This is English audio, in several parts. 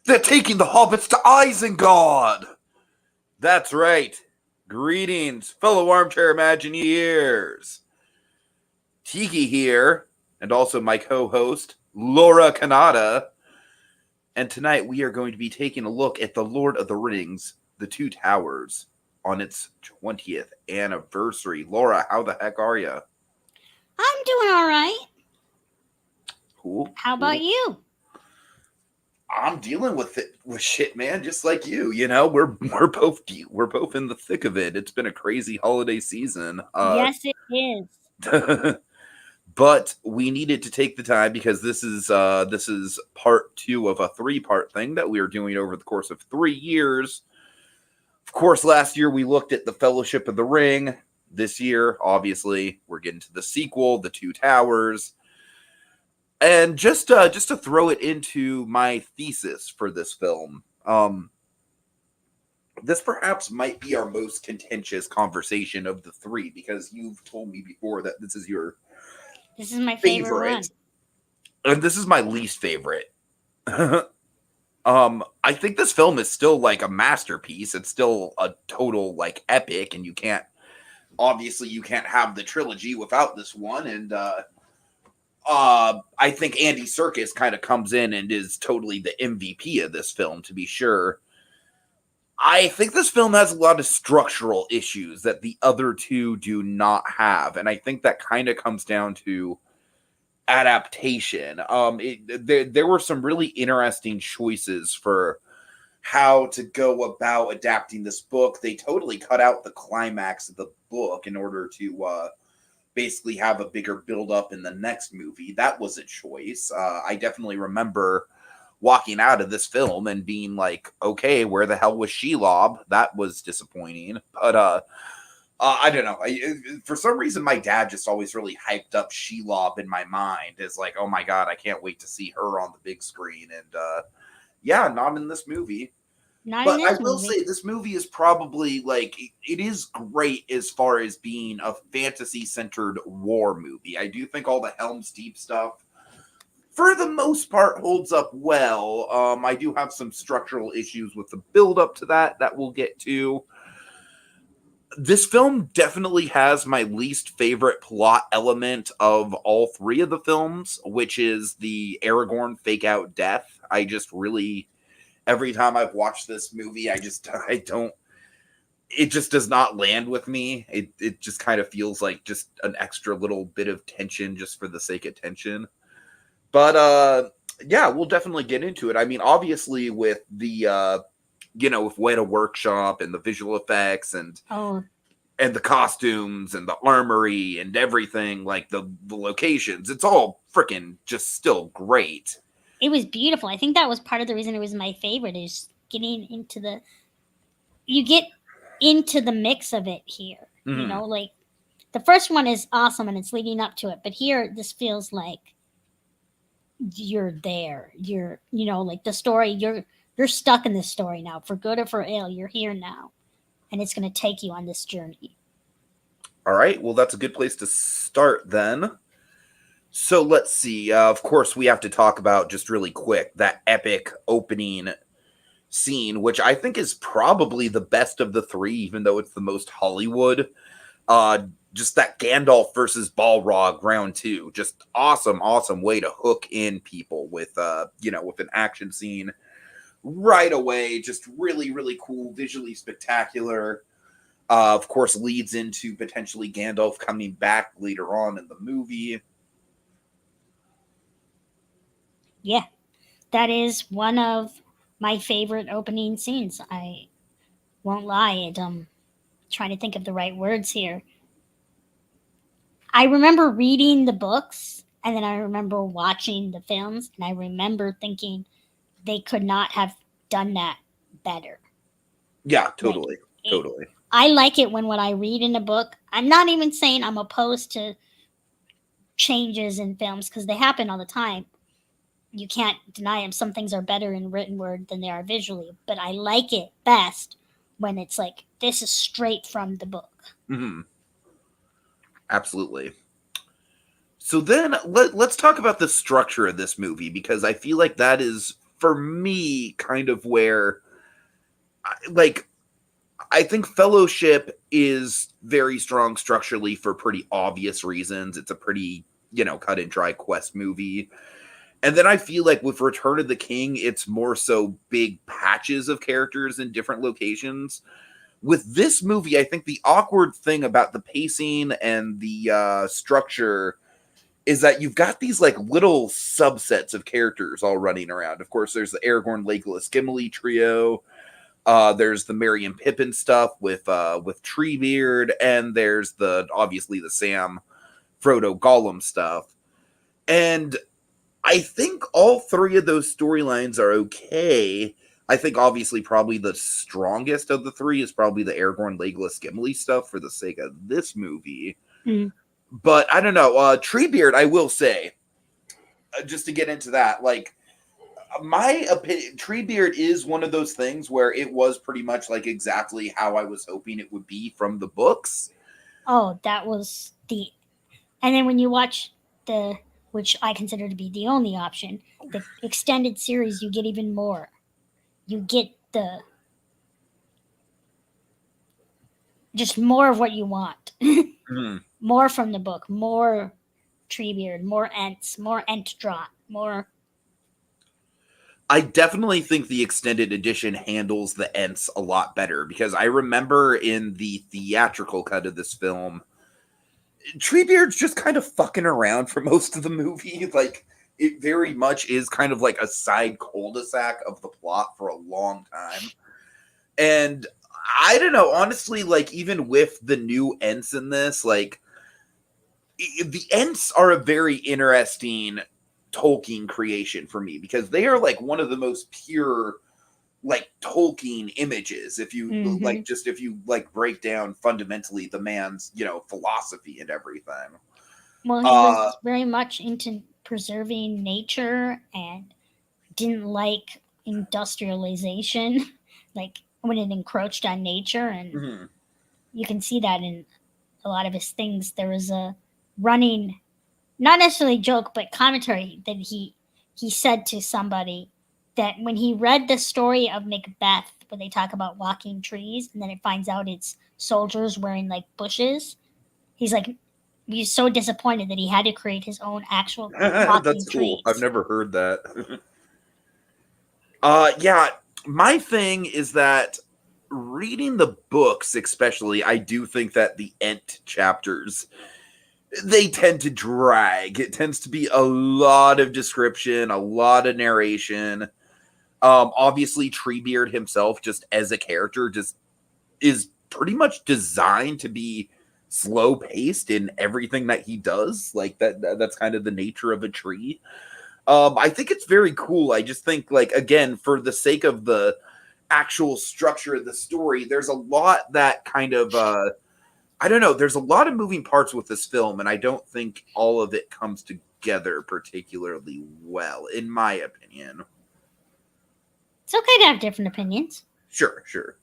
They're taking the hobbits to Isengard! That's right. Greetings, fellow armchair Imagineers. Tiki here, and also my co-host, Laura Cannata. And tonight we are going to be taking a look at The Lord of the Rings, The Two Towers, on its 20th anniversary. Laura, how the heck are you? I'm doing all right. Cool. How about you? I'm dealing with shit, man, just like you. You know, we're both in the thick of it. It's been a crazy holiday season. Yes, it is. But we needed to take the time because this is part 2 of a 3-part thing that we are doing over the course of 3 years. Of course, last year we looked at the Fellowship of the Ring. This year, obviously, we're getting to the sequel, The Two Towers. And just to throw it into my thesis for this film, this perhaps might be our most contentious conversation of the 3 because you've told me before that this is my favorite one. And this is my least favorite. I think this film is still like a masterpiece. It's still a total like epic, and you can't have the trilogy without this one. And I think Andy Serkis kind of comes in and is totally the MVP of this film, to be sure. I think this film has a lot of structural issues that the other two do not have, and I think that kind of comes down to adaptation. There were some really interesting choices for how to go about adapting this book. They totally cut out the climax of the book in order to basically have a bigger build up in the next movie. That was a choice. I definitely remember walking out of this film and being like, okay, where the hell was Shelob? That was disappointing. But I don't know. For some reason, my dad just always really hyped up Shelob in my mind as like, oh my God, I can't wait to see her on the big screen. And yeah, not in this movie. But I will say this movie is probably like, it is great as far as being a fantasy-centered war movie. I do think all the Helm's Deep stuff, for the most part, holds up well. I do have some structural issues with the build-up to that we'll get to. This film definitely has my least favorite plot element of all 3 of the films, which is the Aragorn fake-out death. I just really... Every time I've watched this movie, it just does not land with me. It just kind of feels like just an extra little bit of tension just for the sake of tension. But yeah, we'll definitely get into it. I mean, obviously with the with Weta Workshop and the visual effects and the costumes and the armory and everything, like the locations, it's all freaking just still great. It was beautiful. I think that was part of the reason it was my favorite, is getting into you get into the mix of it here. Mm-hmm. You know, like the first one is awesome and it's leading up to it, but here this feels like you're there. You're, like the story, you're stuck in this story now, for good or for ill. You're here now, and it's going to take you on this journey. All right. Well, that's a good place to start then. So let's see. Of course, we have to talk about, just really quick, that epic opening scene, which I think is probably the best of the 3, even though it's the most Hollywood. Just that Gandalf versus Balrog round 2. Just awesome way to hook in people with, with an action scene right away. Just really, really cool, visually spectacular. Of course, leads into potentially Gandalf coming back later on in the movie. Yeah, that is one of my favorite opening scenes. I won't lie. Trying to think of the right words here. I remember reading the books, and then I remember watching the films, and I remember thinking they could not have done that better. Yeah, totally. Totally. I like it when what I read in a book, I'm not even saying I'm opposed to changes in films, because they happen all the time. You can't deny them. Some things are better in written word than they are visually, but I like it best when it's like, this is straight from the book. Mm-hmm. Absolutely. So then let's talk about the structure of this movie, because I feel like that is for me, kind of where, like, I think Fellowship is very strong structurally for pretty obvious reasons. It's a pretty, cut and dry quest movie. And then I feel like with Return of the King, it's more so big patches of characters in different locations. With this movie, I think the awkward thing about the pacing and the structure is that you've got these like little subsets of characters all running around. Of course, there's the Aragorn, Legolas, Gimli trio. There's the Merry and Pippin stuff with Treebeard, and there's obviously the Sam, Frodo, Gollum stuff. And I think all three of those storylines are okay. I think obviously probably the strongest of the three is probably the Aragorn, Legolas, Gimli stuff for the sake of this movie. Mm. But I don't know. Treebeard, I will say, just to get into that, like, my opinion, Treebeard is one of those things where it was pretty much like exactly how I was hoping it would be from the books. Oh, that was and then when you watch which I consider to be the only option, the extended series, you get even more. You get just more of what you want. More from the book, more Treebeard, more Ents, more Entdrot, more. I definitely think the extended edition handles the Ents a lot better, because I remember in the theatrical cut of this film, Treebeard's just kind of fucking around for most of the movie. Like, it very much is kind of like a side cul-de-sac of the plot for a long time. And I don't know, honestly, like, even with the new Ents in this, like, the Ents are a very interesting Tolkien creation for me, because they are like one of the most pure like Tolkien images. If you if you break down fundamentally the man's, philosophy and everything. Well, he was very much into preserving nature and didn't like industrialization, like when it encroached on nature. And you can see that in a lot of his things. There was a running, not necessarily joke, but commentary that he said to somebody that when he read the story of Macbeth, where they talk about walking trees, and then it finds out it's soldiers wearing like bushes, he's like, he's so disappointed that he had to create his own actual walking That's cool. trees. I've never heard that. Yeah, my thing is that reading the books, especially, I do think that the Ent chapters, they tend to drag. It tends to be a lot of description, a lot of narration. Obviously, Treebeard himself, just as a character, just is pretty much designed to be slow paced in everything that he does. Like that's kind of the nature of a tree. I think it's very cool. I just think, like, again, for the sake of the actual structure of the story, there's a lot that kind of I don't know, there's a lot of moving parts with this film, and I don't think all of it comes together particularly well, in my opinion. It's okay to have different opinions. Sure.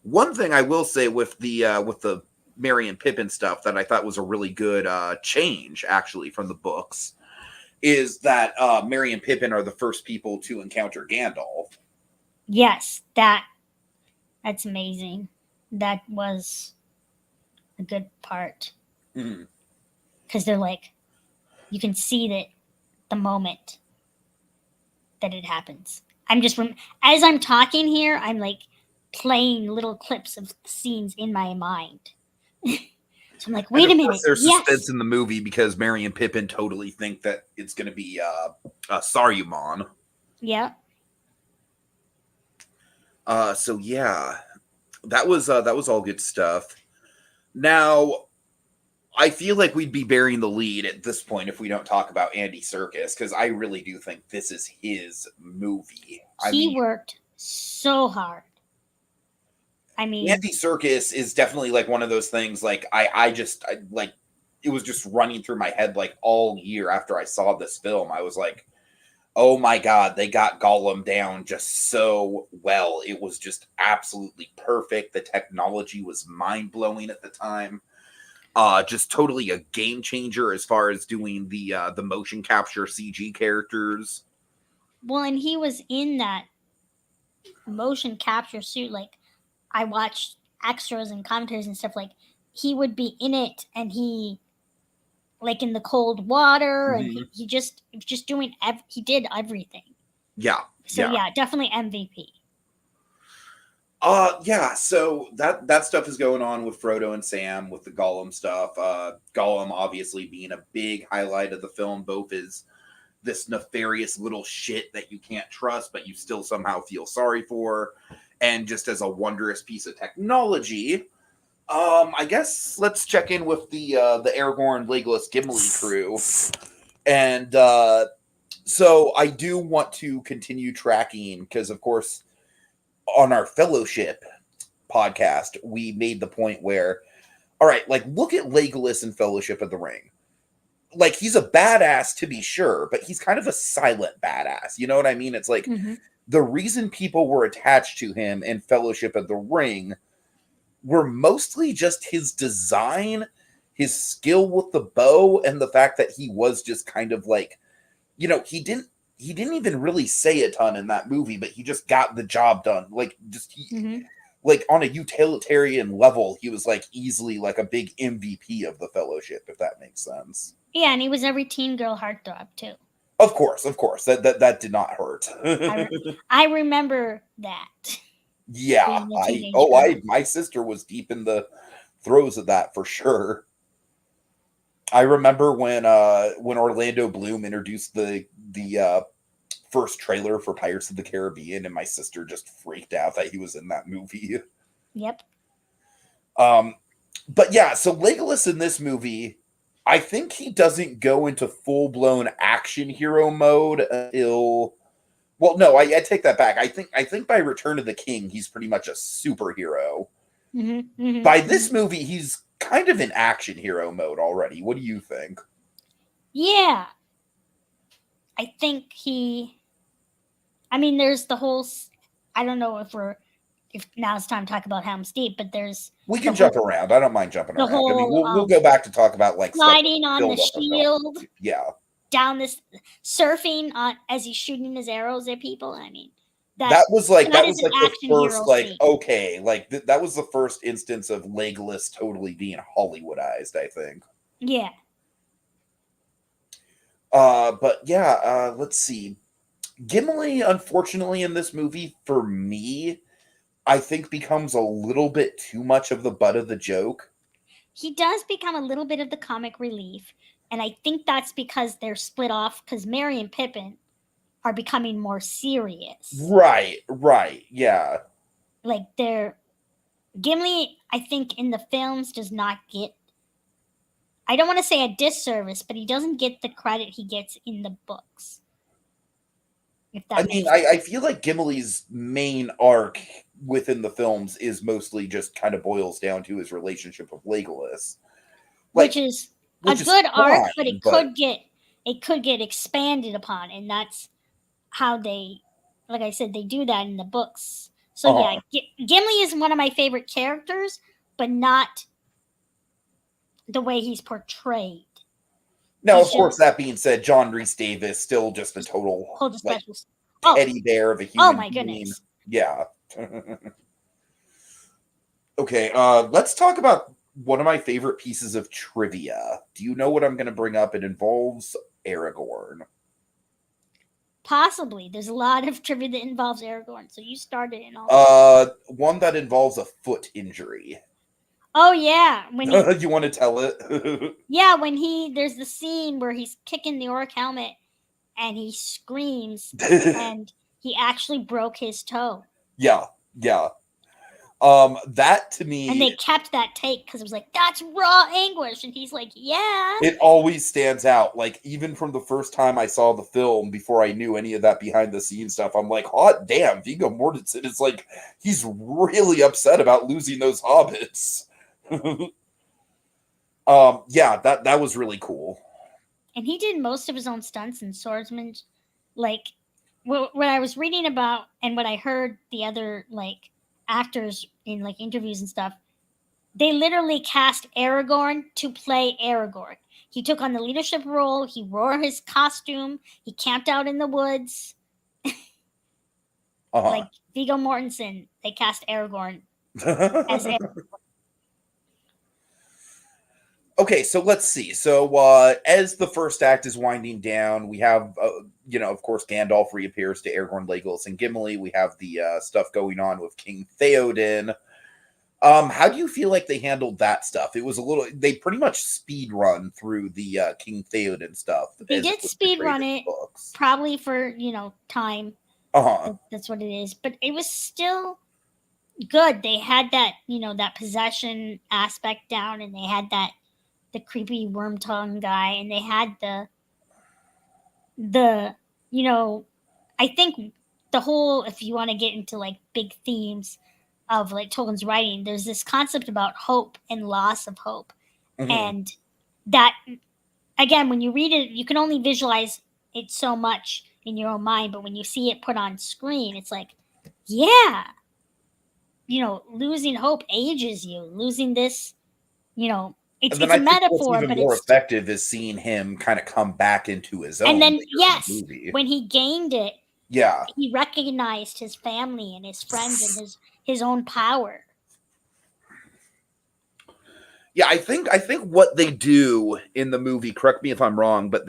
One thing I will say with the Merry and Pippin stuff that I thought was a really good change, actually, from the books, is that Merry and Pippin are the first people to encounter Gandalf. Yes, that's amazing. That was a good part. Because they're like, you can see that the moment that it happens. I'm just as I'm talking here, I'm like playing little clips of scenes in my mind. So I'm like, wait a minute. There's suspense in the movie because Merry and Pippin totally think that it's going to be Saruman. Yeah. So yeah, that was all good stuff. Now, I feel like we'd be bearing the lead at this point if we don't talk about Andy Serkis, because I really do think this is his movie. He worked so hard. I mean, Andy Serkis is definitely like one of those things. Like I like, it was just running through my head like all year after I saw this film. I was like, oh my God, they got Gollum down just so well. It was just absolutely perfect. The technology was mind blowing at the time. Just totally a game changer as far as doing the motion capture CG characters. Well, and he was in that motion capture suit. Like, I watched extras and commentaries and stuff. Like, he would be in it, and he, like, in the cold water, and he just doing. He did everything. Yeah. So yeah, definitely MVP. Yeah, so that stuff is going on with Frodo and Sam with the Gollum stuff. Gollum obviously being a big highlight of the film, both is this nefarious little shit that you can't trust, but you still somehow feel sorry for, and just as a wondrous piece of technology. I guess let's check in with the Aragorn, Legolas, Gimli crew, and so I do want to continue tracking because, of course, on our Fellowship podcast, we made the point where, all right, like, look at Legolas in Fellowship of the Ring. Like, he's a badass to be sure, but he's kind of a silent badass. You know what I mean? It's like the reason people were attached to him in Fellowship of the Ring were mostly just his design, his skill with the bow, and the fact that he was just kind of like, he didn't even really say a ton in that movie, but he just got the job done. Like, just like on a utilitarian level, he was like easily like a big MVP of the Fellowship, if that makes sense. Yeah, and he was every teen girl heartthrob too. Of course, that did not hurt. I remember that. Yeah, my sister was deep in the throes of that for sure. I remember when Orlando Bloom introduced the first trailer for Pirates of the Caribbean, and my sister just freaked out that he was in that movie. Yep. But yeah, so Legolas in this movie, I think he doesn't go into full-blown action hero mode until, well, no, I take that back. I think by Return of the King, he's pretty much a superhero. By this movie, he's kind of in action hero mode already. What do you think? Yeah. I think there's the whole, I don't know if now it's time to talk about Helm's Deep, but we can jump around. I don't mind jumping around. We'll go back to talk about like sliding on the shield. Yeah. Down this, surfing on as he's shooting his arrows at people. I mean, that was like the first, like, okay, like that was the first instance of Legolas totally being Hollywoodized, I think. Yeah. But yeah, let's see. Gimli, unfortunately, in this movie, for me, I think becomes a little bit too much of the butt of the joke. He does become a little bit of the comic relief, and I think that's because they're split off, because Merry and Pippin are becoming more serious. Right, yeah. Like, Gimli, I think, in the films does not get, I don't want to say a disservice, but he doesn't get the credit he gets in the books. I feel like Gimli's main arc within the films is mostly just kind of boils down to his relationship with Legolas. Like, which is a good arc, but it could get expanded upon, and that's how they, like I said, they do that in the books. So yeah, Gimli is one of my favorite characters, but not the way he's portrayed. Now, of course, that being said, John Rhys Davis still just a total teddy bear of a human. Oh my goodness! Yeah. Okay, let's talk about one of my favorite pieces of trivia. Do you know what I'm going to bring up? It involves Aragorn. Possibly. There's a lot of trivia that involves Aragorn, so you started in all. One that involves a foot injury. Oh yeah, when you want to tell it? Yeah, when there's the scene where he's kicking the orc helmet and he screams and he actually broke his toe. Yeah. That to me, and they kept that take because it was like, that's raw anguish, and he's like, yeah. It always stands out. Like, even from the first time I saw the film, before I knew any of that behind the scenes stuff, I'm like, hot damn, Viggo Mortensen is like, he's really upset about losing those hobbits. Yeah, that was really cool. And he did most of his own stunts and swordsman. Like, what I was reading about and what I heard the other like actors in like interviews and stuff, they literally cast Aragorn to play Aragorn. He took on the leadership role. He wore his costume. He camped out in the woods, Like Viggo Mortensen, they cast Aragorn as Okay, so let's see. So as the first act is winding down, we have, of course, Gandalf reappears to Aragorn, Legolas, and Gimli. We have the stuff going on with King Theoden. How do you feel like they handled that stuff? It was they pretty much speed run through the King Theoden stuff. They did speed run it, probably for, time. That's what it is. But it was still good. They had that, that possession aspect down, and they had the creepy worm tongue guy, and they had I think the whole, if you want to get into like big themes of like Tolkien's writing, there's this concept about hope and loss of hope. And that, again, when you read it, you can only visualize it so much in your own mind, but when you see it put on screen, it's like, yeah, losing hope ages you. Losing this, it's a metaphor, but more effective is seeing him kind of come back into his own. And then, yes, when he gained it, yeah, he recognized his family and his friends and his own power. Yeah, I think what they do in the movie, correct me if I'm wrong, but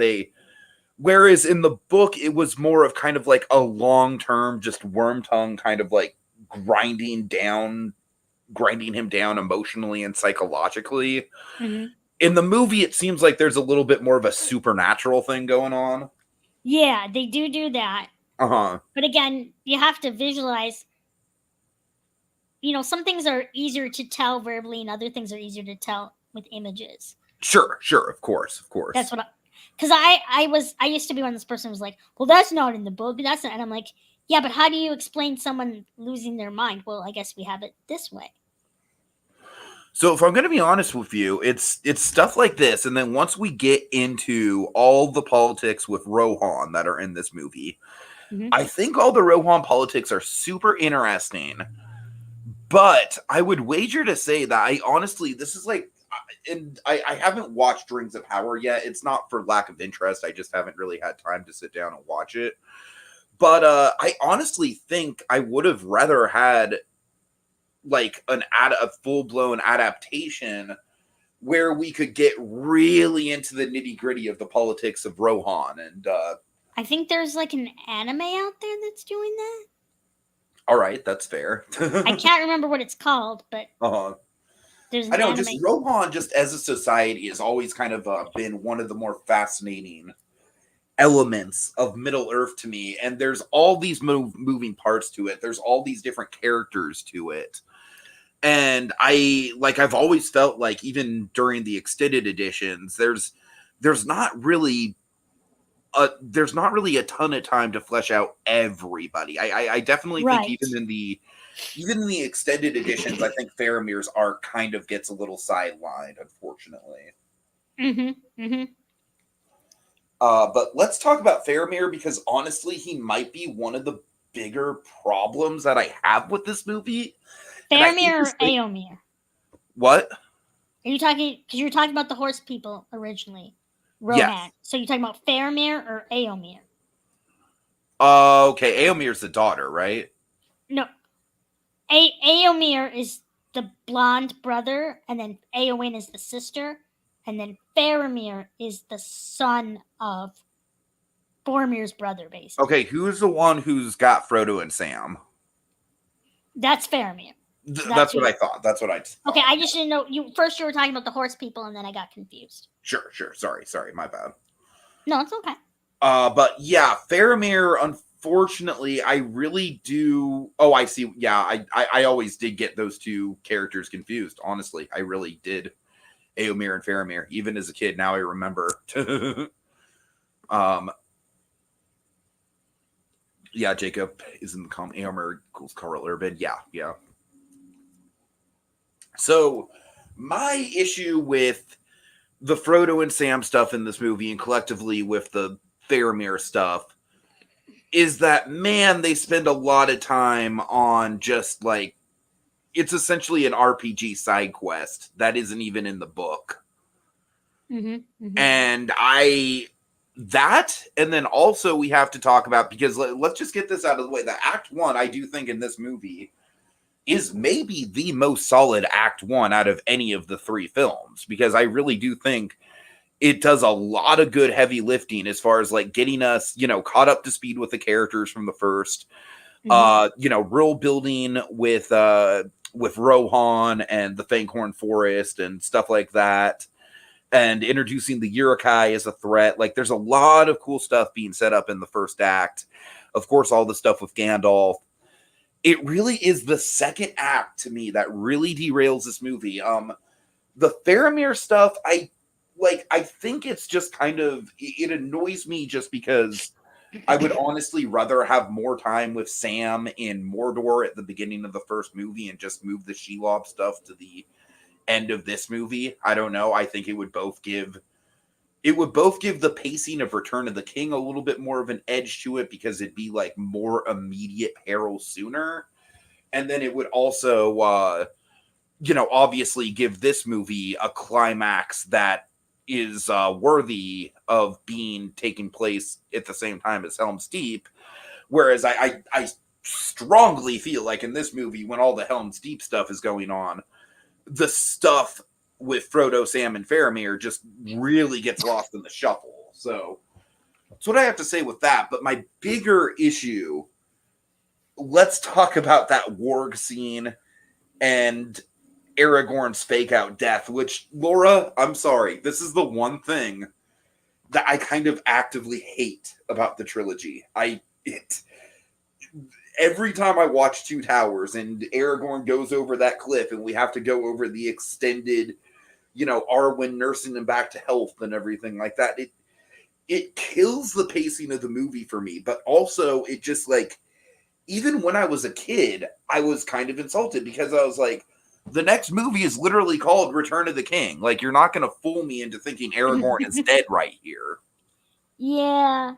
whereas in the book it was more of kind of like a long-term, just worm tongue kind of like grinding him down emotionally and psychologically. In the movie, it seems like there's a little bit more of a supernatural thing going on. Yeah, they do that. But again, you have to visualize. Some things are easier to tell verbally, and other things are easier to tell with images. Sure, of course. That's what because I used to be one of this person who was like, well, that's not in the book, that's not, and I'm like, yeah, but how do you explain someone losing their mind? Well, I guess we have it this way. So if I'm going to be honest with you, it's stuff like this, and then once we get into all the politics with Rohan that are in this movie, I think all the Rohan politics are super interesting. But I would wager to say that I honestly, this is like, and I haven't watched Rings of Power yet. It's not for lack of interest. I just haven't really had time to sit down and watch it. But I honestly think I would have rather had like a full-blown adaptation where we could get really into the nitty-gritty of the politics of Rohan. And I think there's like an anime out there that's doing that. All right, that's fair. I can't remember what it's called, but there's an anime. Just Rohan, just as a society, has always kind of been one of the more fascinating elements of Middle Earth to me. And there's all these moving parts to it. There's all these different characters to it. And I've always felt like even during the extended editions, there's not really a ton of time to flesh out everybody. I definitely think even in the extended editions, I think Faramir's arc kind of gets a little sidelined, unfortunately. But let's talk about Faramir, because honestly, he might be one of the bigger problems that I have with this movie. Faramir or Éomer? What? Are you talking? Because you were talking about the horse people originally. Rohan. Yes. So you're talking about Faramir or Éomer? Okay, Éomer's the daughter, right? No. Éomer is the blonde brother, and then Éowyn is the sister, and then Faramir is the son of Boromir's brother, basically. Okay, who's the one who's got Frodo and Sam? That's Faramir. That's what I thought. That's what I thought. Okay, I just didn't know. You were talking about the horse people, and then I got confused. Sure. Sorry, my bad. No, it's okay. But yeah, Faramir, unfortunately, I really do. Oh, I see. Yeah, I always did get those two characters confused. Honestly, I really did. Éomer and Faramir, even as a kid. Now I remember. Yeah, Jacob is in the comment. Éomer equals Carl Urban. Yeah. So, my issue with the Frodo and Sam stuff in this movie, and collectively with the Faramir stuff, is that, man, they spend a lot of time on just like, it's essentially an RPG side quest that isn't even in the book. And That, and then also we have to talk about, because let's just get this out of the way, that Act 1, I do think in this movie, is maybe the most solid Act 1 out of any of the three films, because I really do think it does a lot of good heavy lifting as far as like getting us, caught up to speed with the characters from the first, world building with Rohan and the Fanghorn Forest and stuff like that, and introducing the Uruk-hai as a threat. Like, there's a lot of cool stuff being set up in the first act. Of course, all the stuff with Gandalf. It really is the second act to me that really derails this movie. The Faramir stuff, I think it's just kind of, it annoys me just because I would honestly rather have more time with Sam in Mordor at the beginning of the first movie and just move the Shelob stuff to the end of this movie. I don't know. I think it would both give the pacing of Return of the King a little bit more of an edge to it, because it'd be like more immediate peril sooner. And then it would also, obviously give this movie a climax that is worthy of being taking place at the same time as Helm's Deep. Whereas I strongly feel like in this movie, when all the Helm's Deep stuff is going on, the stuff with Frodo, Sam, and Faramir just really gets lost in the shuffle. So that's what I have to say with that. But my bigger issue, let's talk about that warg scene and Aragorn's fake out death, which, Laura, I'm sorry, this is the one thing that I kind of actively hate about the trilogy. Every time I watch Two Towers and Aragorn goes over that cliff and we have to go over the extended, Arwen nursing him back to health and everything like that, it kills the pacing of the movie for me. But also, it just, like, even when I was a kid, I was kind of insulted, because I was like, the next movie is literally called Return of the King. Like, you're not going to fool me into thinking Aragorn is dead right here. Yeah.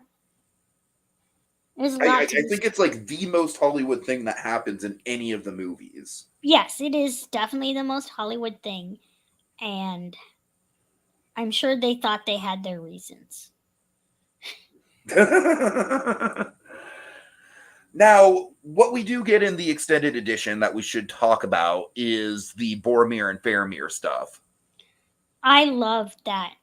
I think it's like the most Hollywood thing that happens in any of the movies. Yes, it is definitely the most Hollywood thing. And I'm sure they thought they had their reasons. Now, what we do get in the extended edition that we should talk about is the Boromir and Faramir stuff. I love that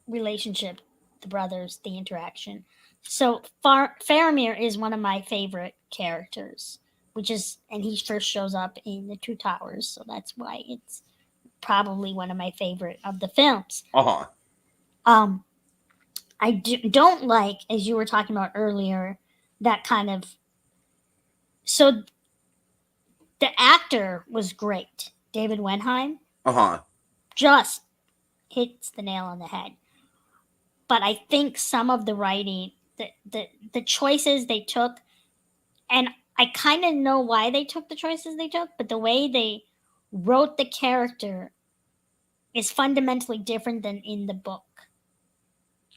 relationship, the brothers, the interaction. So Faramir is one of my favorite characters, and he first shows up in the Two Towers, so that's why it's probably one of my favorite of the films. I don't like, as you were talking about earlier, that kind of. So the actor was great, David Wenheim. Just hits the nail on the head. But I think some of the writing, the choices they took, and I kind of know why they took the choices they took, but the way they wrote the character is fundamentally different than in the book.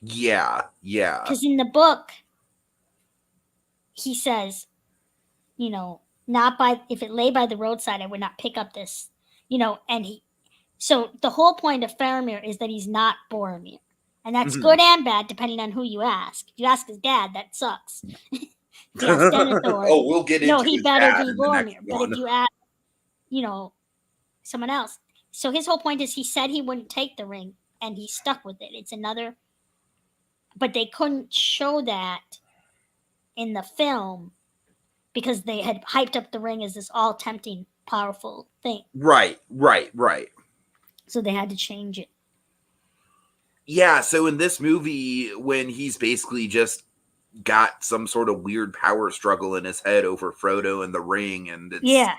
Yeah. Because in the book, he says, if it lay by the roadside, I would not pick up this, so the whole point of Faramir is that he's not Boromir. And that's good and bad, depending on who you ask. If you ask his dad, that sucks. If you ask Denethor, we'll get into he better be Boromir. But if you ask, someone else. So his whole point is he said he wouldn't take the ring, and he stuck with it. It's another. But they couldn't show that in the film because they had hyped up the ring as this all-tempting, powerful thing. Right. So they had to change it. Yeah, so in this movie, when he's basically just got some sort of weird power struggle in his head over Frodo and the ring, and it's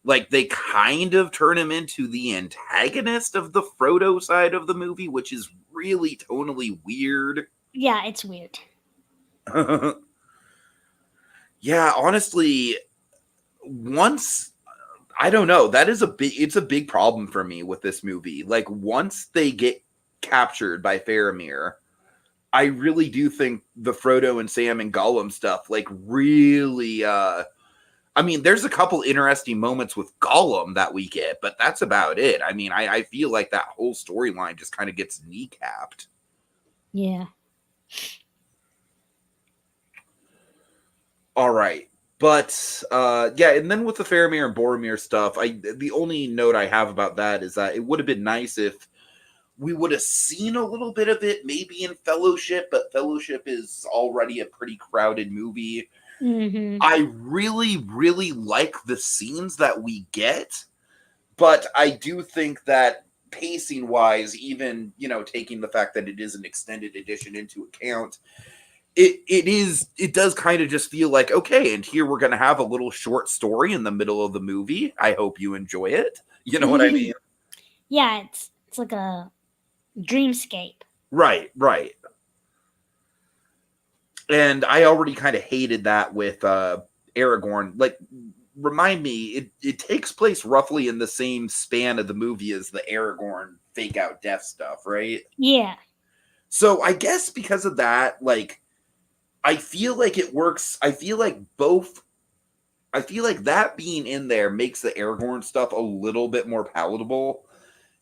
like they kind of turn him into the antagonist of the Frodo side of the movie, which is really tonally weird. Yeah, it's weird. Yeah, honestly, I don't know, it's a big problem for me with this movie. Like, once they get captured by Faramir, I really do think the Frodo and Sam and Gollum stuff, like, really, there's a couple interesting moments with Gollum that we get, but that's about it. I feel like that whole storyline just kind of gets kneecapped. Yeah. All right. But yeah, and then with the Faramir and Boromir stuff, the only note I have about that is that it would have been nice if we would have seen a little bit of it maybe in Fellowship, but Fellowship is already a pretty crowded movie. Mm-hmm. I really, really like the scenes that we get, but I do think that pacing wise, even, taking the fact that it is an extended edition into account, it does kind of just feel like, okay, and here we're going to have a little short story in the middle of the movie. I hope you enjoy it. You know what I mean? Yeah, it's like a dreamscape. Right. And I already kind of hated that with Aragorn. Like, remind me, it takes place roughly in the same span of the movie as the Aragorn fake out death stuff, right? Yeah. So I guess because of that, like, I feel like it works. I feel like that being in there makes the Aragorn stuff a little bit more palatable,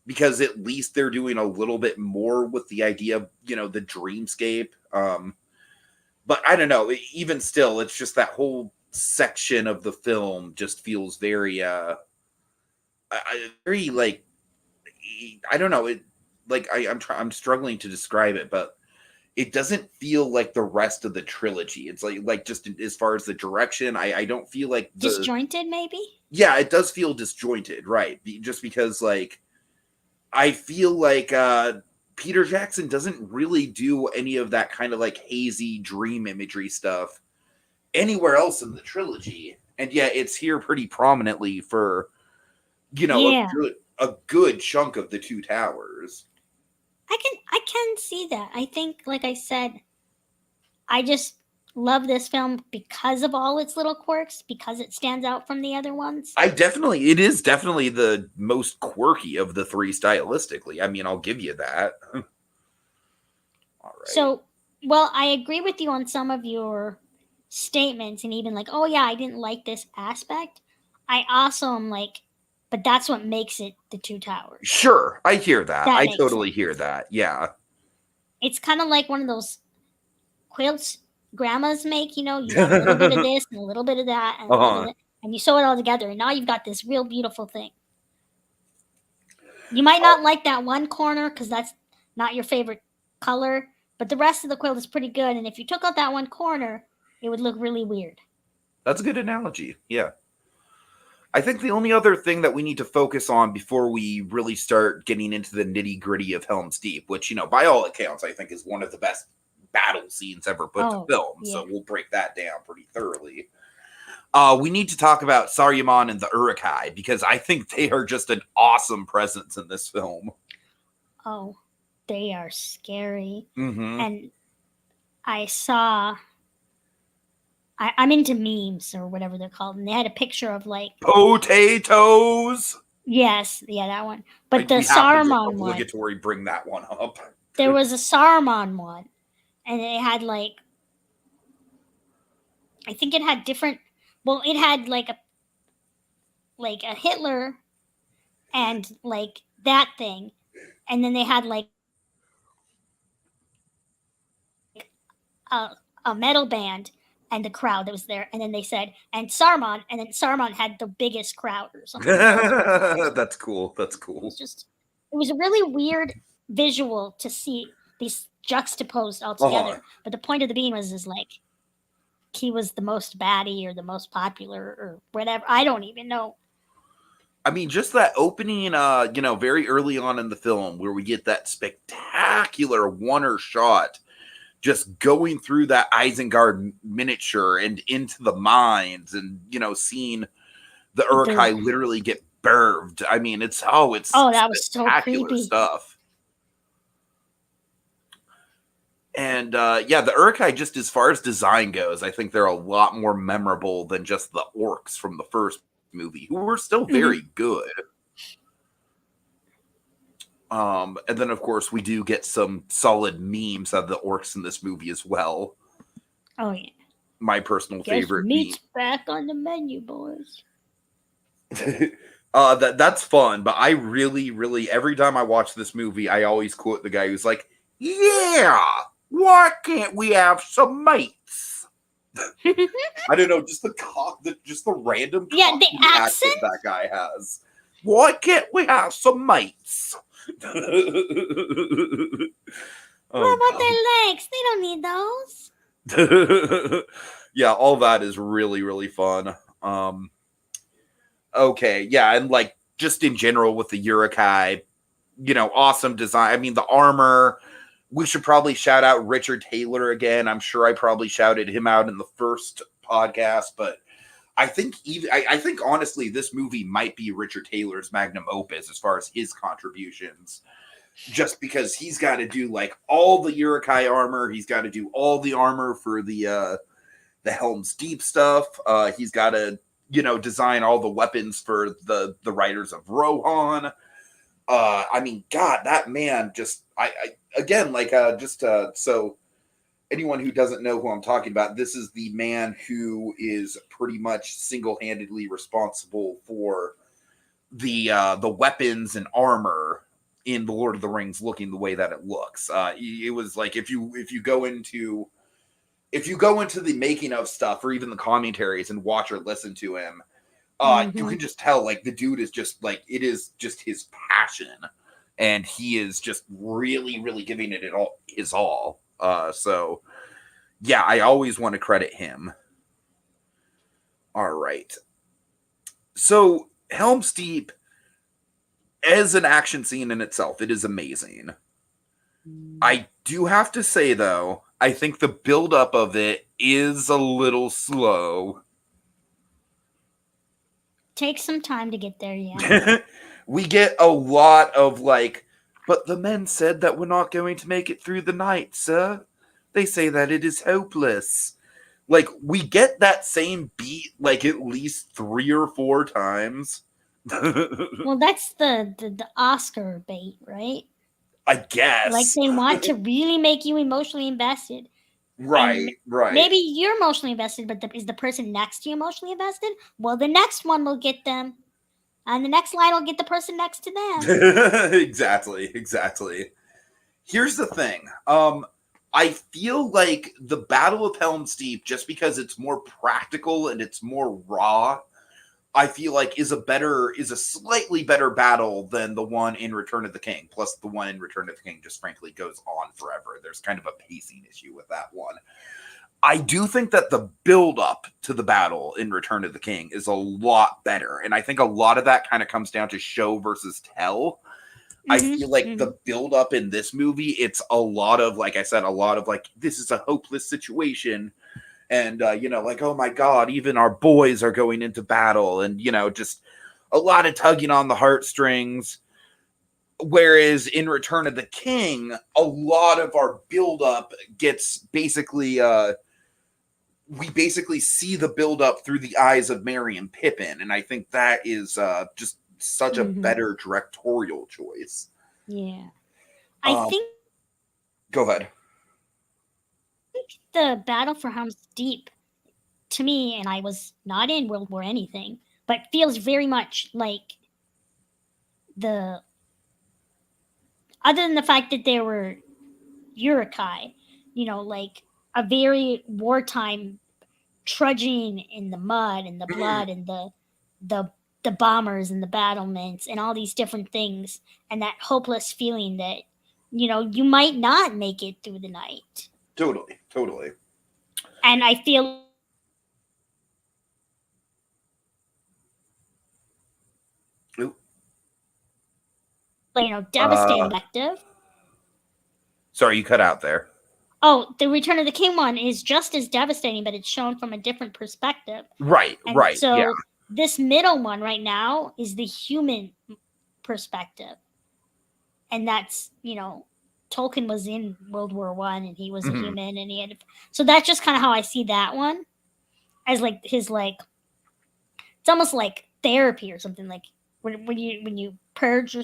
because at least they're doing a little bit more with the idea of, the dreamscape. But I don't know, even still, it's just that whole section of the film just feels very, very, like, I don't know, I'm struggling to describe it, but it doesn't feel like the rest of the trilogy. It's like just as far as the direction, I don't feel like disjointed, maybe. Yeah, it does feel disjointed, right? Just because, like, I feel like Peter Jackson doesn't really do any of that kind of like hazy dream imagery stuff anywhere else in the trilogy, and yet it's here pretty prominently for Yeah. a good chunk of the Two Towers. I can see that. I think, like I said, I just love this film because of all its little quirks, because it stands out from the other ones. It is definitely the most quirky of the three stylistically. I mean, I'll give you that. All right. So, well, I agree with you on some of your statements, and even like, oh yeah, I didn't like this aspect. I also am like, but that's what makes it the Two Towers. Sure, I hear that. That I makes totally sense. hear that. Yeah. It's kind of like one of those quilts grandmas make. You have a little bit of this and a little bit of that, and a little bit of that, and you sew it all together, and now you've got this real beautiful thing. You might not like that one corner because that's not your favorite color, but the rest of the quilt is pretty good. And if you took out that one corner, it would look really weird. That's a good analogy. Yeah. I think the only other thing that we need to focus on before we really start getting into the nitty gritty of Helm's Deep, which, by all accounts, I think is one of the best battle scenes ever put to film. Yeah. So we'll break that down pretty thoroughly. We need to talk about Saruman and the Uruk-hai, because I think they are just an awesome presence in this film. Oh, they are scary. Mm-hmm. And I saw... I'm into memes or whatever they're called, and they had a picture of like potatoes. Yes, yeah, that one. But the Saruman one, obligatory bring that one up. There was a Saruman one, and it had like, I think it had different. Well, it had like a Hitler, and like that thing, and then they had like a metal band. And the crowd that was there, and then they said, and Saruman, and then Saruman had the biggest crowd or something. That's cool. That's cool. It was a really weird visual to see these juxtaposed all together. But the point of the beam is like he was the most baddie or the most popular or whatever. I don't even know. I mean, just that opening, very early on in the film where we get that spectacular one-er shot just going through that Isengard miniature and into the mines, and seeing the Uruk-hai literally get burved. I mean, that was so creepy stuff. And the Uruk-hai, just as far as design goes, I think they're a lot more memorable than just the orcs from the first movie, who were still very good. And then, of course, we do get some solid memes of the orcs in this movie as well. Oh, yeah. My personal favorite meat's back on the menu, boys. That's fun, but I really, really, every time I watch this movie, I always quote the guy who's like, yeah! Why can't we have some mates? I don't know, just the random the accent. that guy has. Why can't we have some mates? What about God. their legs? They don't need those. Yeah, all that is really, really fun. Okay, yeah, and like just in general with the Urukai, awesome design. I mean, the armor. We should probably shout out Richard Taylor again. I'm sure I probably shouted him out in the first podcast, but I think I think honestly, this movie might be Richard Taylor's magnum opus as far as his contributions. Just because he's got to do like all the Urukai armor, he's got to do all the armor for the Helm's Deep stuff. He's got to design all the weapons for the Riders of Rohan. I mean, God, that man just I again like so anyone who doesn't know who I'm talking about, this is the man who is pretty much single-handedly responsible for the weapons and armor in the Lord of the Rings looking the way that it looks. It was like if you go into the making of stuff or even the commentaries and watch or listen to him, you can just tell like the dude is just like it is just his passion, and he is just really, really giving it his all. So yeah, I always want to credit him. All right. So Helm's Deep, as an action scene in itself, it is amazing. I do have to say though, I think the buildup of it is a little slow. Takes some time to get there, yeah. We get a lot of like, but the men said that we're not going to make it through the night, sir. They say that it is hopeless. Like, we get that same beat like at least 3 or 4 times. Well, that's the Oscar bait, right? I guess. Like they want to really make you emotionally invested. Right, right. Maybe you're emotionally invested, but is the person next to you emotionally invested? Well, the next one will get them. And the next line will get the person next to them. Exactly. Here's the thing. I feel like the Battle of Helm's Deep, just because it's more practical and it's more raw, I feel like is a slightly better battle than the one in Return of the King. Plus, the one in Return of the King just frankly goes on forever. There's kind of a pacing issue with that one. I do think that the build up to the battle in Return of the King is a lot better. And I think a lot of that kind of comes down to show versus tell. I feel like the build up in this movie, it's a lot of, like I said, a lot of like, this is a hopeless situation. And, like, oh my God, even our boys are going into battle. And, just a lot of tugging on the heartstrings. Whereas in Return of the King, a lot of our build up gets basically, we basically see the build up through the eyes of Merry and Pippin. And I think that is just such a better directorial choice. Yeah. I think go ahead. The battle for Helm's Deep, to me, and I was not in World War anything, but feels very much like other than the fact that there were Urukai, like a very wartime trudging in the mud and the blood and the bombers and the battlements and all these different things, and that hopeless feeling that you might not make it through the night. Totally. And I feel devastating perspective. Sorry, you cut out there. Oh, the Return of the King one is just as devastating, but it's shown from a different perspective. Right. So yeah. This middle one right now is the human perspective. And that's, Tolkien was in World War One and he was a human and he had so that's just kind of how I see that one as like his like it's almost like therapy or something, like when you purge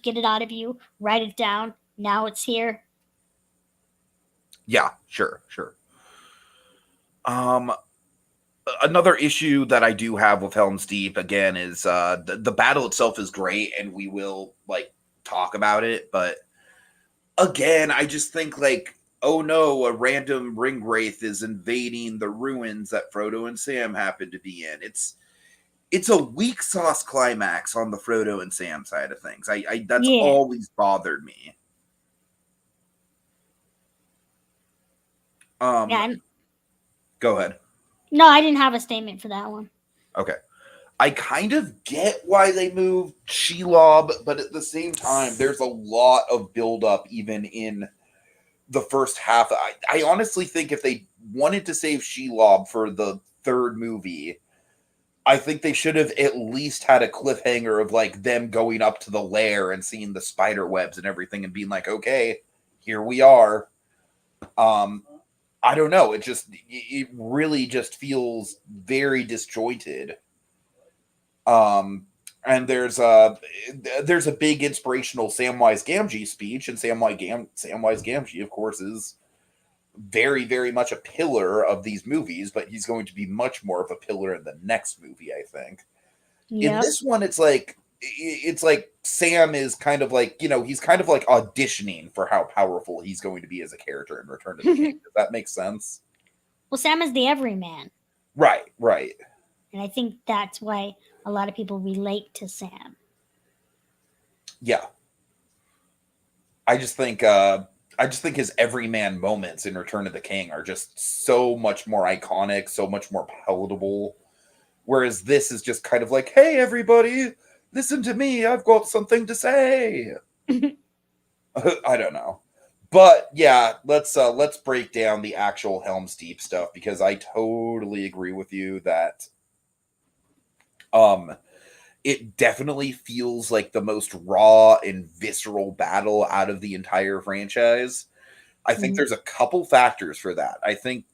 get it out of you, write it down, now it's here. Yeah, sure. Another issue that I do have with Helm's Deep again is the battle itself is great and we will like talk about it, but again, I just think like oh no, a random ring wraith is invading the ruins that Frodo and Sam happen to be in. It's a weak sauce climax on the Frodo and Sam side of things. I that's Yeah. always bothered me. Yeah. Um, go ahead. No, I didn't have a statement for that one. Okay. I kind of get why they moved Shelob, but at the same time, there's a lot of buildup even in the first half. I honestly think if they wanted to save Shelob for the third movie, I think they should have at least had a cliffhanger of like them going up to the lair and seeing the spider webs and everything and being like, okay, here we are. Um, I don't know. It really just feels very disjointed. Um, and there's a big inspirational Samwise Gamgee speech, and Samwise Gamgee, of course, is very very much a pillar of these movies, but he's going to be much more of a pillar in the next movie, I think. In Yep. this one, it's like Sam is kind of like, he's kind of like auditioning for how powerful he's going to be as a character in Return to the King. Does that make sense? Well, Sam is the everyman, Right, right. and I think that's why a lot of people relate to Sam. Yeah. I just think his everyman moments in Return of the King are just so much more iconic, so much more palatable. Whereas this is just kind of like, hey everybody, listen to me, I've got something to say. I don't know. But yeah, let's break down the actual Helm's Deep stuff, because I totally agree with you that um it definitely feels like the most raw and visceral battle out of the entire franchise. I think Mhm. there's a couple factors for that. I think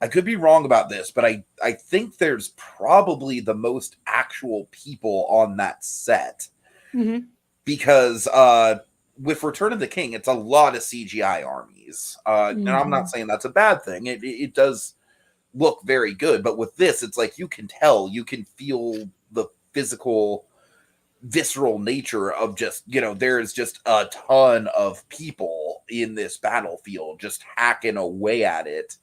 I could be wrong about this, but I think there's probably the most actual people on that set, Mhm. because with Return of the King, it's a lot of CGI armies. And I'm not Mhm. saying that's a bad thing. It does look very good, but with this, it's like you can tell, you can feel the physical visceral nature of just, there's just a ton of people in this battlefield just hacking away at it.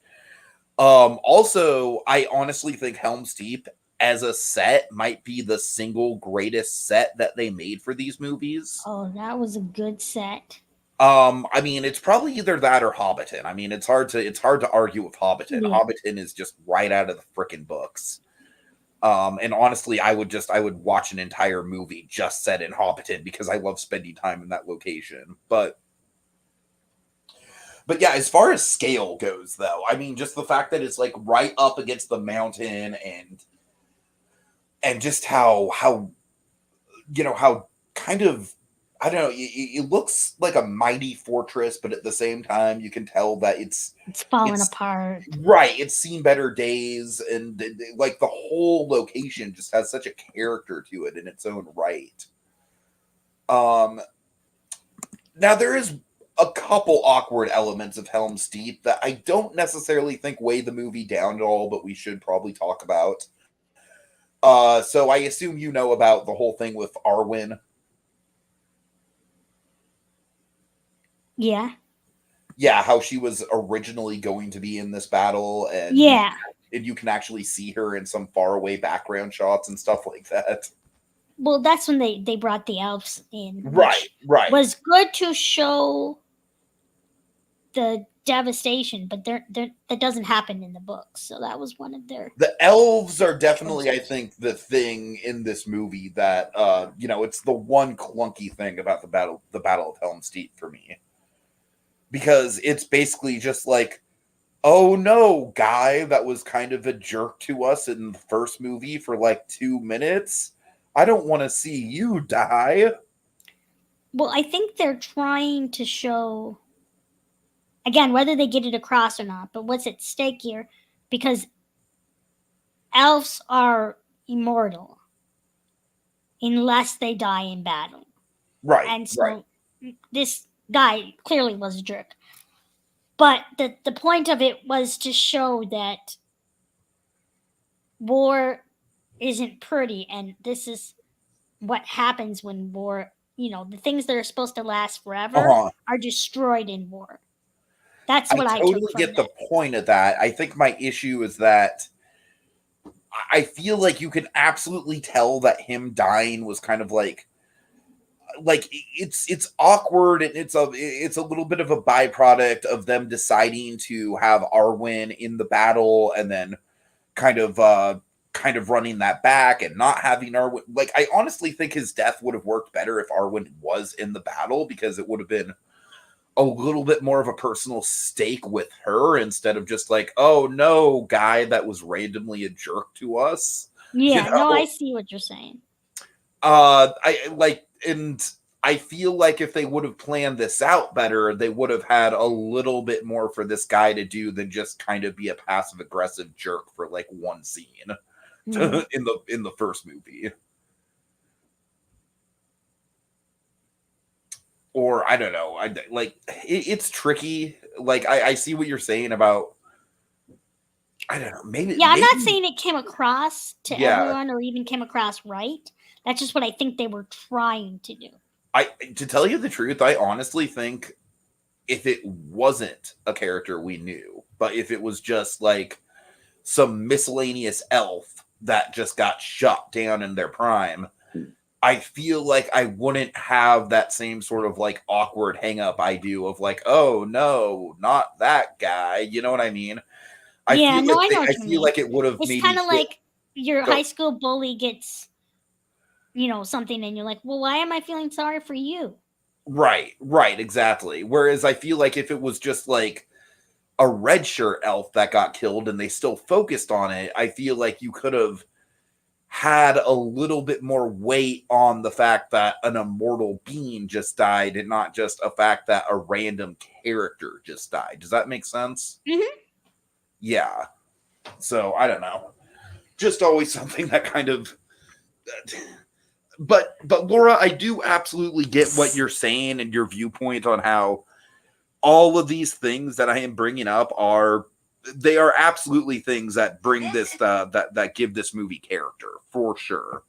Also, I honestly think Helm's Deep as a set might be the single greatest set that they made for these movies. Oh, that was a good set. I mean, it's probably either that or Hobbiton. I mean, it's hard to argue with Hobbiton. Yeah. Hobbiton is just right out of the freaking books. And honestly, I would watch an entire movie just set in Hobbiton because I love spending time in that location. But yeah, as far as scale goes, though, I mean, just the fact that it's like right up against the mountain, and just how kind of, I don't know, it looks like a mighty fortress, but at the same time, you can tell that It's falling it's apart. right. It's seen better days, and like the whole location just has such a character to it in its own right. Um, Now there is a couple awkward elements of Helm's Deep that I don't necessarily think weigh the movie down at all, but we should probably talk about. So I assume you know about the whole thing with Arwen. Yeah. Yeah, how she was originally going to be in this battle, and Yeah. you can actually see her in some faraway background shots and stuff like that. Well, that's when they brought the elves in, Right, which right. was good to show the devastation, but that doesn't happen in the books. So that was one of their The elves are definitely, I choices. think, the thing in this movie that it's the one clunky thing about the Battle of Helm's Deep for me, because it's basically just like, oh no, guy that was kind of a jerk to us in the first movie for like 2 minutes, I don't want to see you die. Well, I think they're trying to show again whether they get it across or not, but what's at stake here because elves are immortal unless they die in battle. Right, And right. so this guy clearly was a jerk. But the point of it was to show that war isn't pretty, and this is what happens when war, the things that are supposed to last forever Uh-huh. are destroyed in war. That's I what I took totally from get the it. point of that. I think my issue is that I feel like you can absolutely tell that him dying was kind of like it's awkward, and it's a little bit of a byproduct of them deciding to have Arwen in the battle and then kind of kind of running that back and not having Arwen. Like, I honestly think his death would have worked better if Arwen was in the battle, because it would have been a little bit more of a personal stake with her, instead of just like, oh no, guy that was randomly a jerk to us, you Yeah, no, I know. see what you're saying. I like, and I feel like if they would have planned this out better, they would have had a little bit more for this guy to do than just kind of be a passive aggressive jerk for like one scene Mhm. in the first movie. Or I don't know. It's tricky. Like, I see what you're saying about, I don't know. Yeah, I'm not Maybe saying it came across to yeah. everyone or even came across right. That's just what I think they were trying to do. I To tell you the truth, I honestly think if it wasn't a character we knew, but if it was just like some miscellaneous elf that just got shot down in their prime, I feel like I wouldn't have that same sort of like awkward hang up I do of like, oh no, not that guy. You know what I mean? Yeah, no, I know I what you feel mean. like it would have It's maybe kind of hit like your go high school bully gets, something, and you're like, well, why am I feeling sorry for you? right, exactly. Whereas I feel like if it was just like a red shirt elf that got killed and they still focused on it, I feel like you could have had a little bit more weight on the fact that an immortal being just died and not just a fact that a random character just died. Does that make sense? Hmm. Yeah. So I don't know. Just always something that kind of but Laura, I do absolutely get what you're saying and your viewpoint on how all of these things that I am bringing up are they are absolutely things that bring this that give this movie character for sure.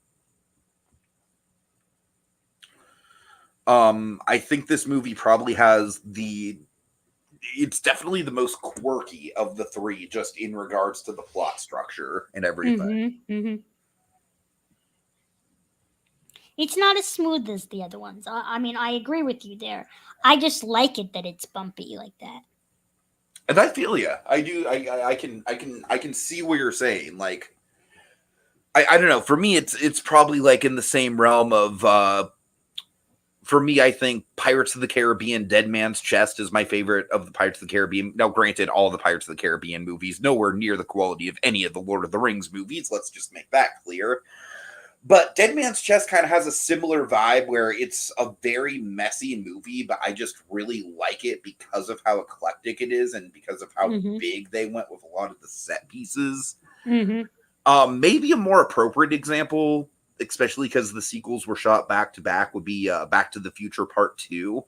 I think this movie probably has the it's definitely the most quirky of the three, just in regards to the plot structure and everything. Hmm. It's not as smooth as the other ones. I mean, I agree with you there. I just like it that it's bumpy like that. And I feel you. I do. I can see what you're saying. Like, I don't know. For me, it's probably like in the same realm of. For me, I think Pirates of the Caribbean: Dead Man's Chest is my favorite of the Pirates of the Caribbean. Now, granted, all the Pirates of the Caribbean movies nowhere near the quality of any of the Lord of the Rings movies. Let's just make that clear. But Dead Man's Chest kind of has a similar vibe where it's a very messy movie, but I just really like it because of how eclectic it is and because of how Hmm. big they went with a lot of the set pieces. Hmm. Maybe a more appropriate example, especially because the sequels were shot back to back, would be Back to the Future Part 2.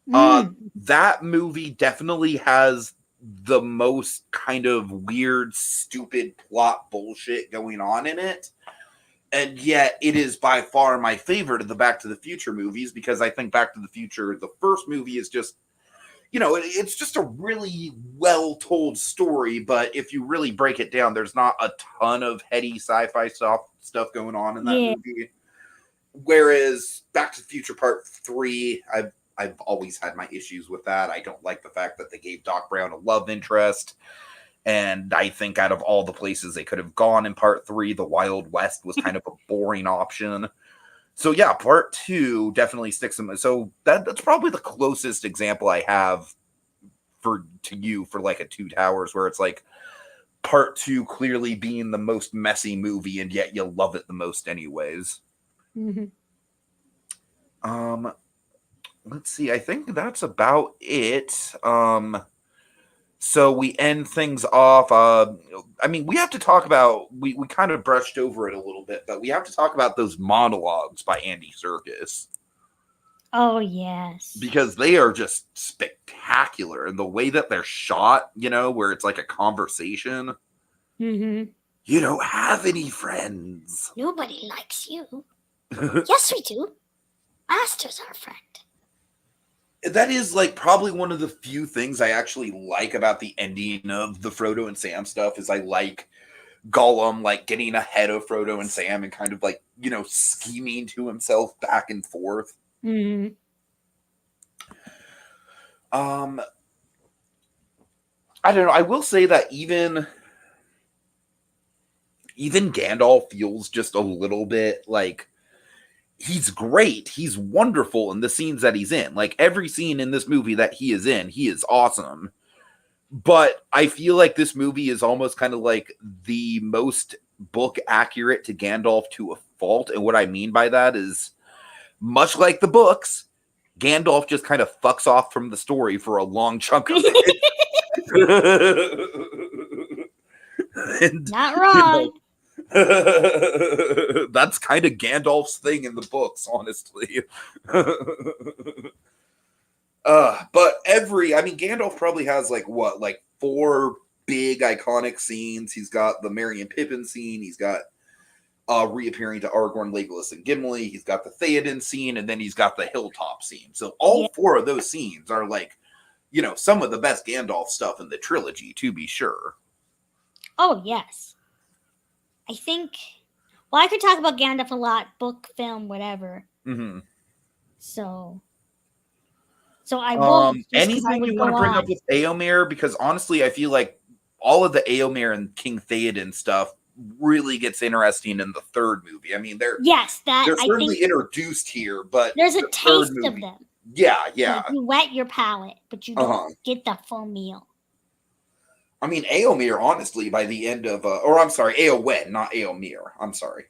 Mm. That movie definitely has the most kind of weird, stupid plot bullshit going on in it, and yet it is by far my favorite of the Back to the Future movies, because I think Back to the Future, the first movie, is just, it's just a really well told story. But if you really break it down, there's not a ton of heady sci-fi stuff going on in that Yeah. movie. Whereas Back to the Future Part 3, I've always had my issues with that. I don't like the fact that they gave Doc Brown a love interest. And I think out of all the places they could have gone in part 3, the Wild West was kind of a boring option. So yeah, part 2 definitely sticks in. So that's probably the closest example I have to you for like a Two Towers, where it's like part 2 clearly being the most messy movie, and yet you love it the most anyways. Hmm. Um, let's see. I think that's about it. So we end things off. I mean, we have to talk about, we kind of brushed over it a little bit, but we have to talk about those monologues by Andy Serkis, Oh yes. because they are just spectacular. And the way that they're shot, where it's like a conversation. Hmm. You don't have any friends. Nobody likes you. Yes, we do. Master's our friend. That is like probably one of the few things I actually like about the ending of the Frodo and Sam stuff is I like Gollum like getting ahead of Frodo and Sam and kind of like, scheming to himself back and forth. Mm-hmm. I don't know. I will say that even Gandalf feels just a little bit like he's great. He's wonderful in the scenes that he's in. Like every scene in this movie that he is in, he is awesome. But I feel like this movie is almost kind of like the most book accurate to Gandalf to a fault. And what I mean by that is much like the books, Gandalf just kind of fucks off from the story for a long chunk of it. And, Not wrong. That's kind of Gandalf's thing in the books, honestly. But Gandalf probably has like 4 big iconic scenes. He's got the Merry and Pippin scene. He's got reappearing to Aragorn, Legolas, and Gimli. He's got the Theoden scene, and then he's got the hilltop scene. So all 4 of those scenes are like, some of the best Gandalf stuff in the trilogy, to be sure. Oh, yes. I think, I could talk about Gandalf a lot, book, film, whatever. Mm-hmm. So I will. Anything you want to bring up with Éomer? Because honestly, I feel like all of the Éomer and King Theoden stuff really gets interesting in the third movie. I mean, they're certainly introduced here, but there's a taste of them. Yeah. Like you wet your palate, but you don't get the full meal. I mean, Éomer, honestly, by the end of, Éowyn, not Éomer. I'm sorry.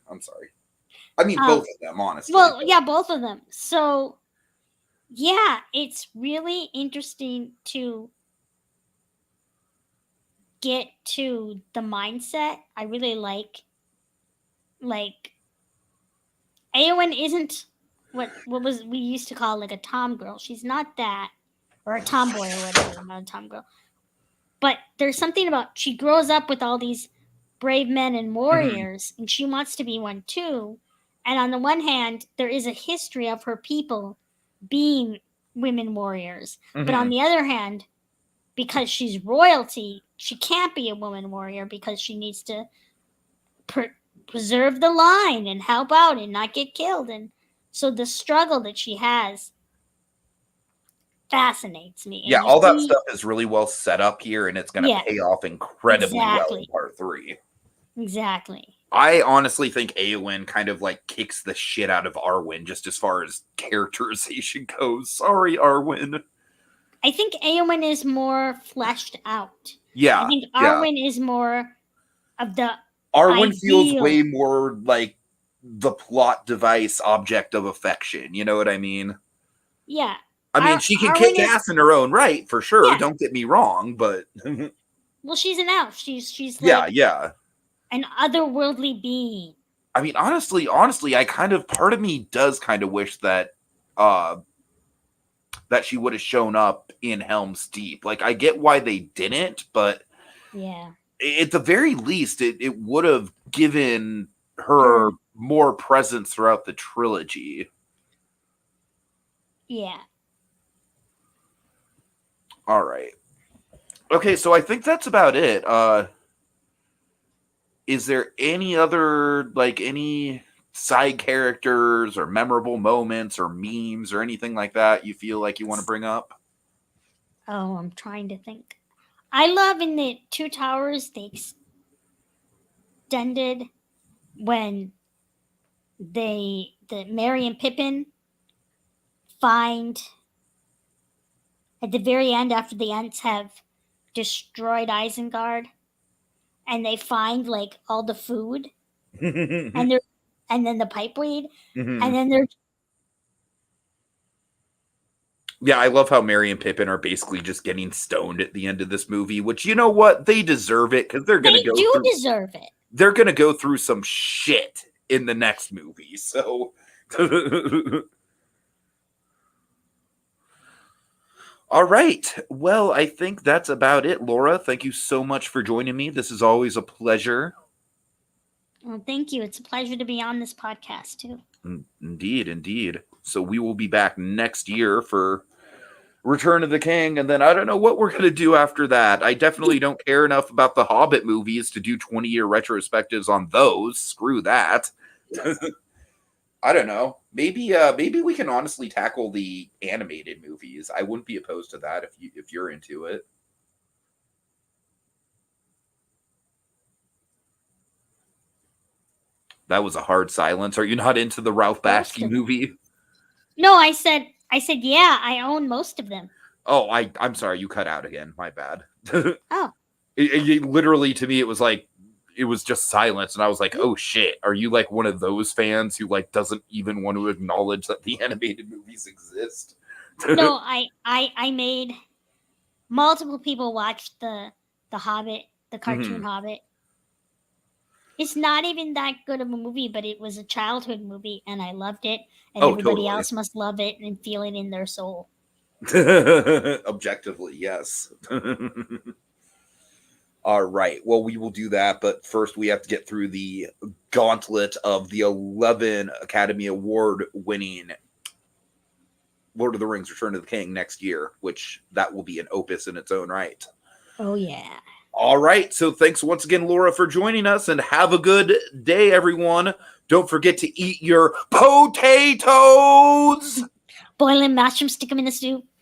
I mean, both of them, honestly. Well, yeah, both of them. So, yeah, it's really interesting to get to the mindset. I really like Éowyn isn't what was we used to call like a tom girl. She's not that, or a tomboy or whatever, not a tom girl. But there's something about she grows up with all these brave men and warriors, and she wants to be one too. And on the one hand, there is a history of her people being women warriors. But on the other hand, because she's royalty, she can't be a woman warrior because she needs to preserve the line and help out and not get killed. And so the struggle that she has fascinates me. Yeah, all that stuff is really well set up here, and it's going to pay off incredibly well in part 3. Exactly. I honestly think Éowyn kind of like kicks the shit out of Arwen just as far as characterization goes. Sorry, Arwen. I think Éowyn is more fleshed out. Yeah. I think Arwen is more of the Arwen feels way more like the plot device object of affection. You know what I mean? Yeah. I mean, she can kick ass in her own right, for sure. Yeah. Don't get me wrong, but well, she's an elf. She's like an otherworldly being. I mean, honestly, I kind of part of me does kind of wish that that she would have shown up in Helm's Deep. Like, I get why they didn't, but yeah, at the very least, it would have given her more presence throughout the trilogy. Yeah. All right. Okay, so I think that's about it. Is there any other, like, any side characters or memorable moments or memes or anything like that you feel like you want to bring up? Oh, I'm trying to think. I love in the Two Towers, they extended when the Merry and Pippin find at the very end after the Ents have destroyed Isengard, and they find like all the food and then the pipeweed, and then they're I love how Merry and Pippin are basically just getting stoned at the end of this movie, which, you know what, they deserve it because they're gonna deserve it. They're gonna go through some shit in the next movie, so all right. Well, I think that's about it. Laura, thank you so much for joining me. This is always a pleasure. Well, thank you. It's a pleasure to be on this podcast, too. Indeed. So we will be back next year for Return of the King, and then I don't know what we're going to do after that. I definitely don't care enough about the Hobbit movies to do 20-year retrospectives on those. Screw that. I don't know. Maybe we can honestly tackle the animated movies. I wouldn't be opposed to that if you're into it. That was a hard silence. Are you not into the Ralph Bakshi movie? No, I said yeah, I own most of them. Oh, I'm sorry, you cut out again. My bad. Oh. It literally, to me, it was like, it was just silence, and I was like, oh shit, are you like one of those fans who like doesn't even want to acknowledge that the animated movies exist? No, I made multiple people watch the Hobbit, the cartoon Hobbit. It's not even that good of a movie, but it was a childhood movie, and I loved it, and everybody else must love it and feel it in their soul. Objectively, yes. All right. Well, we will do that, but first we have to get through the gauntlet of the 11 Academy Award winning Lord of the Rings Return of the King next year, which that will be an opus in its own right. Oh, yeah. All right. So thanks once again, Laura, for joining us, and have a good day, everyone. Don't forget to eat your potatoes. Boil them, mash them, stick them in the stew.